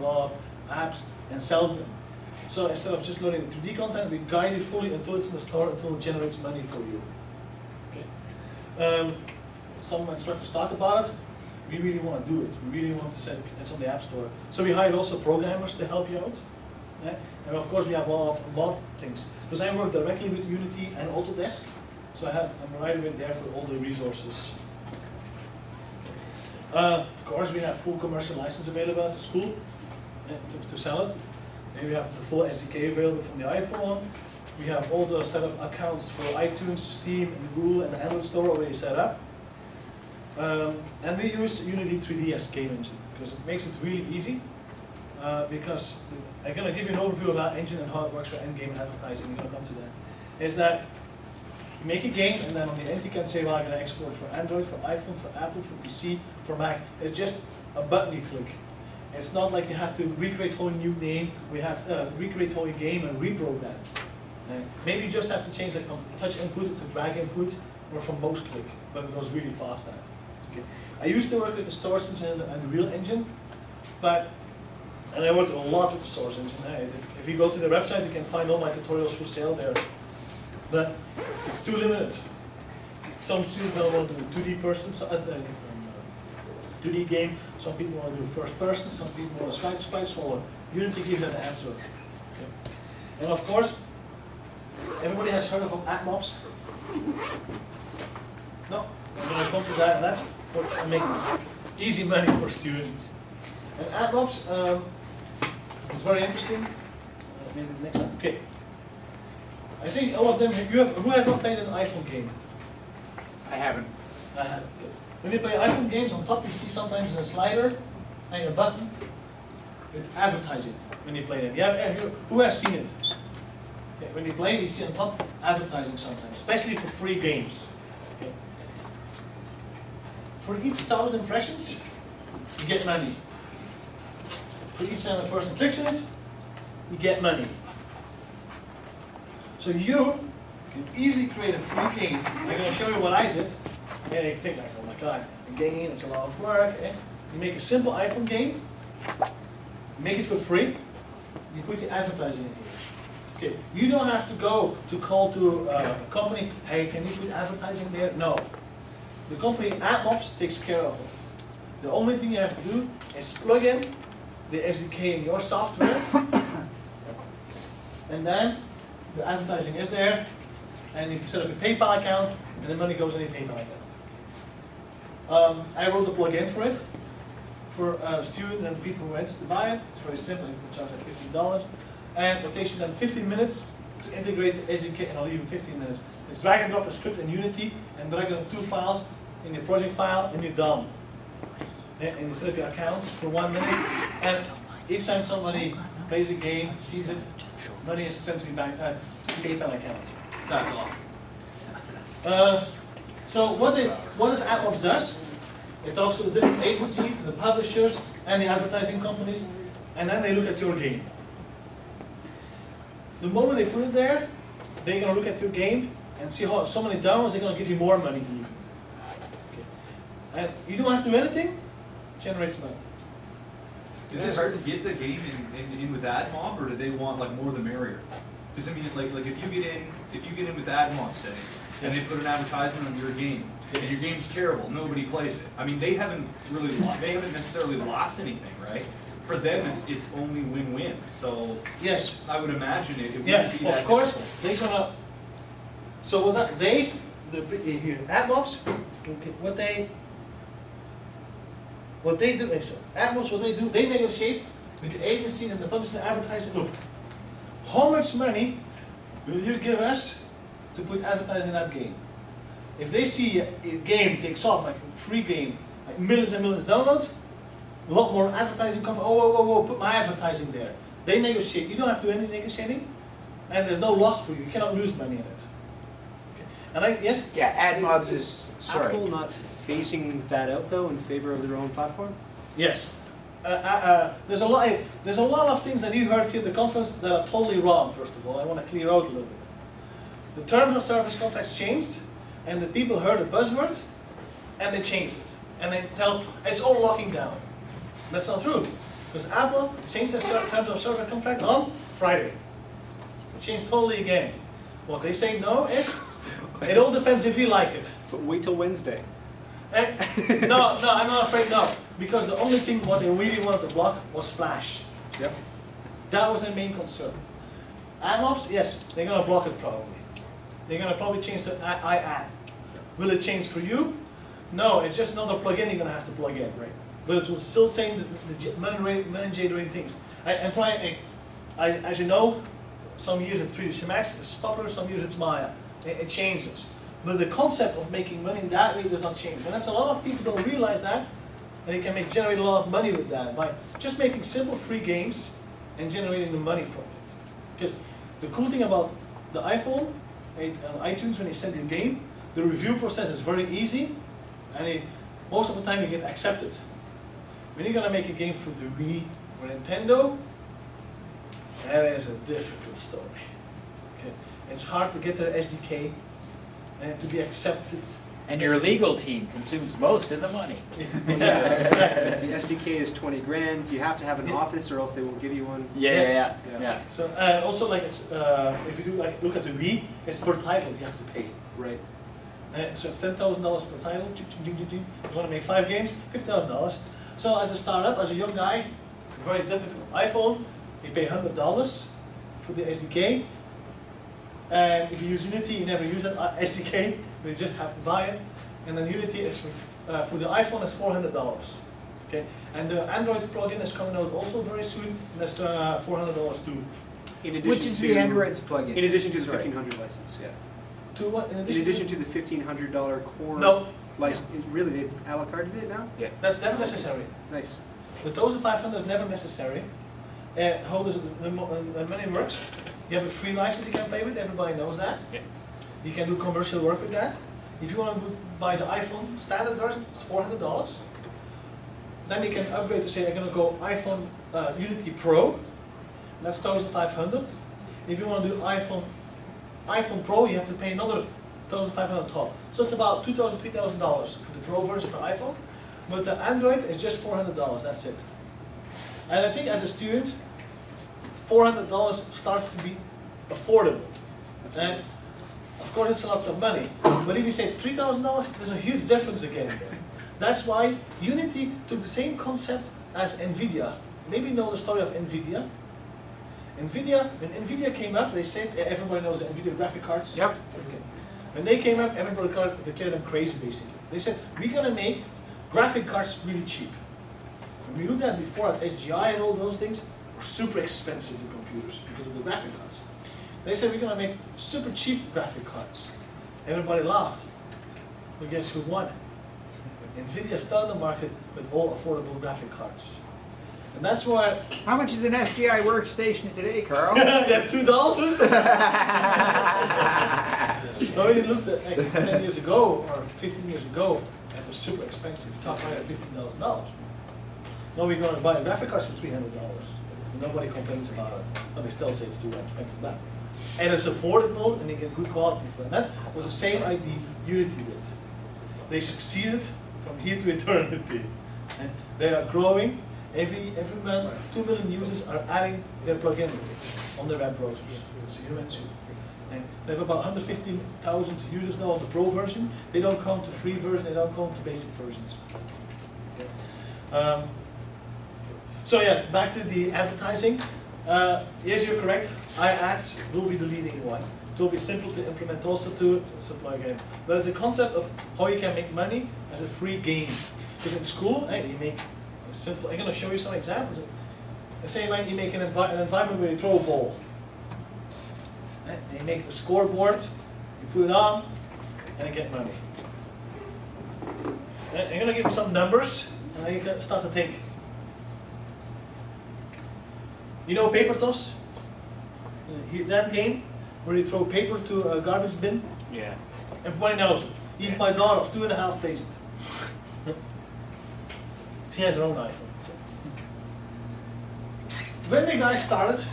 lot of apps and sell them. So instead of just loading 2D content, we guide you fully until it's in the store, until it generates money for you. Okay. Some instructors talk about it. We really want to do it. We really want to say it's on the App Store. So we hired also programmers to help you out. Yeah? And of course we have a lot of mod things. Because I work directly with Unity and Autodesk. So I'm right in there for all the resources. Of course we have full commercial license available at the school to sell it. And we have the full SDK available from the iPhone. We have all the setup accounts for iTunes, Steam, and Google, and the Android store already set up. And we use Unity 3D as game engine because it makes it really easy. Because I'm going to give you an overview of that engine and how it works for endgame advertising. We're going to come to that. Is that you make a game and then on the end you can say, well, I'm going to export for Android, for iPhone, for Apple, for PC, for Mac. It's just a button you click. It's not like you have to recreate whole new name. We have to recreate whole game and reprogram. Maybe you just have to change like from touch input to drag input or from mouse click, but it goes really fast at. Okay. I used to work with the source engine and the real engine, and I worked a lot with the source engine. If you go to the website, you can find all my tutorials for sale there. But it's too limited. Some students will want to do 2D person, 2D game. Some people want to do first person. Some people want to slight smaller. Unity gives that answer. Okay. And of course, everybody has heard of AppMobs? No, I'm going to come to that, and that's what makes easy money for students. And AppMobs is very interesting. Maybe the next one. Okay. I think all of them. Who has not played an iPhone game? I haven't. Okay. When you play iPhone games, on top you see sometimes a slider and a button. It's advertising when you play it. Yeah, who has seen it? Okay. When you play it, you see on top advertising sometimes, especially for free games. Okay. For each 1,000 impressions, you get money. For each time a person clicks on it, you get money. So you can easily create a free game. I'm going to show you what I did. And you think like, oh my god, a game, it's a lot of work. You make a simple iPhone game, make it for free, you put the advertising in here. Okay, you don't have to go to call to a company, hey, can you put advertising there? No. The company AppMobs takes care of it. The only thing you have to do is plug in the SDK in your software, and then the advertising is there, and you can set up a PayPal account, and the money goes in your PayPal account. I wrote a plugin for it, for students and people who want to buy it. It's very simple, you can charge like $15, and it takes you then 15 minutes to integrate the SDK, and I'll even 15 minutes. It's drag and drop a script in Unity, and drag and drop 2 files in your project file, and you're done. And you set up your account for 1 minute, and each time somebody plays a game, sees it, money is sent to your PayPal account. That's awesome. So what does AppMobs does? It talks to the different agencies, the publishers, and the advertising companies, and then they look at your game. The moment they put it there, they're going to look at your game and see how so many downloads, they're going to give you more money even. Okay. And you don't have to do anything, it generates money. Is it hard to get the game in with AdMob, or do they want like more the merrier? Because I mean, like if you get in with AdMob, say, and they put an advertisement on your game, and your game's terrible, nobody plays it. I mean, they haven't necessarily lost anything, right? For them, it's only win-win. So yes, I would imagine it. Yeah, be of course they're gonna. So what that here AppMobs, okay, what they do is AppMobs, what they do, they negotiate with the agency and the publisher and the advertiser. Look, how much money will you give us to put advertising in that game? If they see a game takes off, like a free game, like millions and millions downloads, a lot more advertising comes. Oh, put my advertising there. They negotiate. You don't have to do any negotiating, and there's no loss for you. You cannot lose money in it. Okay. And yes? Yeah, AdMobs is Apple not phasing that out though in favor of their own platform? Yes. There's a lot of things that you heard here at the conference that are totally wrong. First of all, I want to clear out a little bit. The terms of service contracts changed, and the people heard a buzzword, and they changed it, and they tell it's all locking down. That's not true. Because Apple changed their terms of service contract on Friday. It changed totally again. What they say no is, it all depends if you like it. But wait till Wednesday. No, I'm not afraid no. Because the only thing what they really wanted to block was Flash. Yep. That was their main concern. AdMobs, yes, they're going to block it probably. They're going to probably change to iAd. Will it change for you? No, it's just another plugin you're going to have to plug in. Right. But it will still say the money generating things. As you know, some years it's 3ds Max, it's popular, some years it's Maya. It changes. But the concept of making money in that way does not change. And that's a lot of people don't realize that. And they can generate a lot of money with that by just making simple free games and generating the money from it. Because the cool thing about the iPhone, iTunes, when they send you a game, the review process is very easy, and most of the time you get accepted. When you're gonna make a game for the Wii or Nintendo, that is a difficult story. Okay. It's hard to get their SDK and to be accepted. And your legal team consumes most of the money. Yeah, exactly. The SDK is 20 grand. You have to have an office, or else they won't give you one. Yeah. So also like it's if you do like look at the Wii, it's per title you have to pay. Right. So it's $10,000 per title. You want to make 5 games, $50,000. So as a startup, as a young guy, very difficult. iPhone, you pay $100 for the SDK. And if you use Unity, you never use that SDK, but you just have to buy it. And then Unity is for the iPhone is $400. Okay, and the Android plugin is coming out also very soon, and that's $400 too. In addition Which is to, the Android's plugin? In addition to the Sorry. $1,500 license, yeah. To what? In addition to the $1,500 core No, license, really, they've a la carte it now? Yeah. that's never necessary. Nice. The 1,500 is never necessary. How does the money works? You have a free license you can play with, everybody knows that. Yeah. You can do commercial work with that. If you want to buy the iPhone standard version, it's $400. Then you can upgrade to say, I'm going to go iPhone Unity Pro, that's 1,500. If you want to do iPhone Pro, you have to pay another 1,500 on top. So it's about $2,000, $3,000 for the Pro version for iPhone. But the Android is just $400, that's it. And I think as a student, $400 starts to be affordable. And of course it's lots of money. But if you say it's $3,000, there's a huge difference again there. That's why Unity took the same concept as NVIDIA. Maybe you know the story of NVIDIA. When NVIDIA came up, they said, everybody knows the NVIDIA graphic cards. Yep. Okay. When they came up, everybody declared them crazy basically. They said, we're going to make graphic cards really cheap. When we looked at before at SGI and all those things, were super expensive to computers because of the graphic cards. They said, we're going to make super cheap graphic cards. Everybody laughed. But guess who won? NVIDIA started the market with all affordable graphic cards. And that's why... How much is an SGI workstation today, Carl? Yeah, $2? No, when you looked at like 10 years ago or 15 years ago, that was super expensive. Top right at $15,000. Now we're going to buy graphic cards for $300. Nobody complains about it. But they still say it's too expensive. And it's affordable and they get good quality for it. And that was the same idea Unity did. They succeeded from here to eternity. And they are growing. Every month, 2 million users are adding their plugin on their web browsers. So you mentioned. And they have about 115,000 users now on the Pro version. They don't count the free version, they don't count the basic versions. Okay. So yeah, back to the advertising. Yes, you're correct. iAds will be the leading one. It will be simple to implement also to supply a game. But it's a concept of how you can make money as a free game. Because in school, you make a simple, I'm going to show you some examples. Let's say you make an environment where you throw a ball. You make a scoreboard, you put it on, and you get money. I'm going to give you some numbers, and then you can start to think. You know paper toss? That game where you throw paper to a garbage bin? Yeah. Everybody knows it. Even my daughter of 2.5 plays it. She has her own iPhone. So. When the guy started,